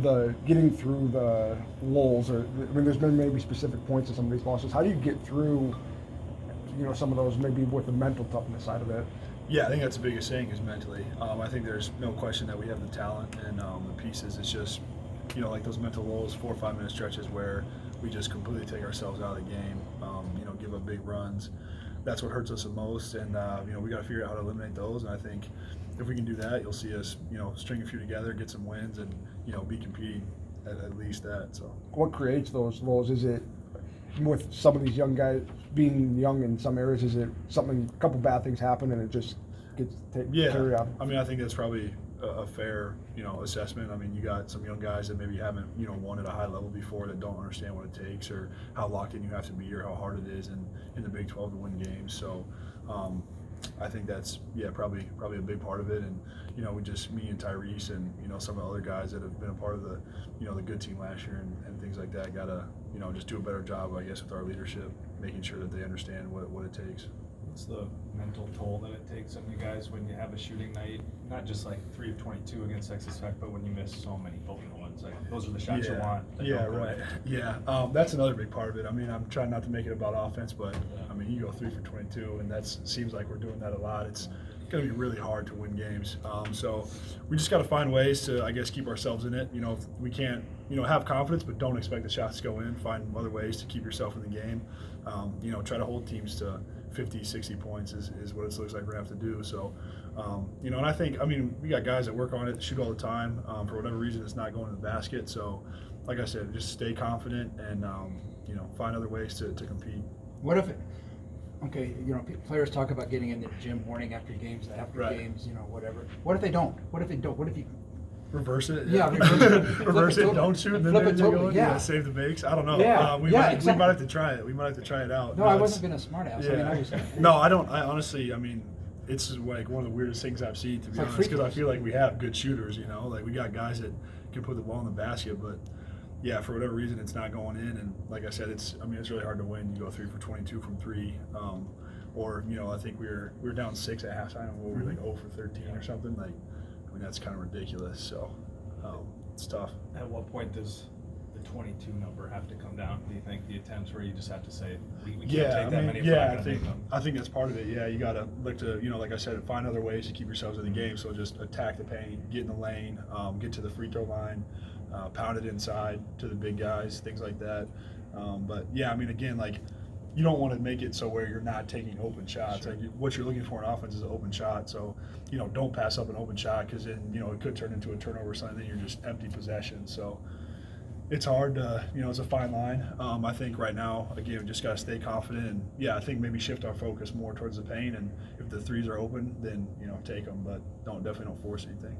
The getting through the lulls, or I mean, there's been maybe specific points in some of these losses. How do you get through, some of those maybe with the mental toughness side of it? Yeah, I think that's the biggest thing is mentally. I think there's no question that we have the talent and the pieces. It's just, like those mental lulls, 4 or 5 minute stretches where we just completely take ourselves out of the game, give up big runs. That's what hurts us the most. And, we got to figure out how to eliminate those. And I think if we can do that, you'll see us, string a few together, get some wins, and, be competing at least that. So, What creates those lulls? Is it with some of these young guys being young in some areas? Is it something, a couple bad things happen and it just gets carried out? I mean, I think that's probably a fair, assessment. I mean, you got some young guys that maybe haven't, won at a high level before that don't understand what it takes or how locked in you have to be or how hard it is in the Big 12 to win games. So, I think that's probably a big part of it, and we just me and Tyrese and some of the other guys that have been a part of the the good team last year and things like that gotta just do a better job, I guess, with our leadership, making sure that they understand what it takes. What's the mental toll that it takes on you guys when you have a shooting night? Not just like 3 of 22 against Texas Tech, but when you miss so many open ones. Like those are the shots you want. Yeah, right. Yeah, that's another big part of it. I mean, I'm trying not to make it about offense, but I mean, you go 3 for 22, and that seems like we're doing that a lot. It's going to be really hard to win games. So we just got to find ways to, I guess, keep ourselves in it. If we can't, have confidence, but don't expect the shots to go in. Find other ways to keep yourself in the game. Try to hold teams to 50, 60 points is what it looks like we're going to have to do. So, and I think, we got guys that work on it, shoot all the time. For whatever reason, it's not going to the basket. So, like I said, just stay confident and, find other ways to compete. What if, players talk about getting into the gym morning after games, Right. games, whatever. What if they don't? What if you Reverse it? Yeah, reverse it. Don't shoot, and then Flip it they totally, go, yeah. Save the bakes. I don't know. Yeah, We might have to try it. We might have to try it out. No, I wasn't being a smart ass. Yeah. I was. No, I don't. I honestly, it's like one of the weirdest things I've seen, to be honest, because I feel like we have good shooters. Like we got guys that can put the ball in the basket, but yeah, for whatever reason, it's not going in. And like I said, it's really hard to win. You go 3 for 22 from 3. Or I think we were down 6 at halftime, and we were like 0 for 13 or something. Like, that's kind of ridiculous. So it's tough. At what point does the 22 number have to come down? Do you think the attempts where you just have to say we can't take that many? I think that's part of it. Yeah, you gotta look to like I said, find other ways to keep yourselves in the game. So just attack the paint, get in the lane, get to the free throw line, pound it inside to the big guys, things like that. But yeah, again, like, you don't want to make it so where you're not taking open shots. Sure. Like, what you're looking for in offense is an open shot. So, don't pass up an open shot, because then, it could turn into a turnover or something. Then you're just empty possession. So it's hard to, it's a fine line. I think right now, again, we just got to stay confident. And, yeah, I think maybe shift our focus more towards the paint. And if the threes are open, then, take them. But definitely don't force anything.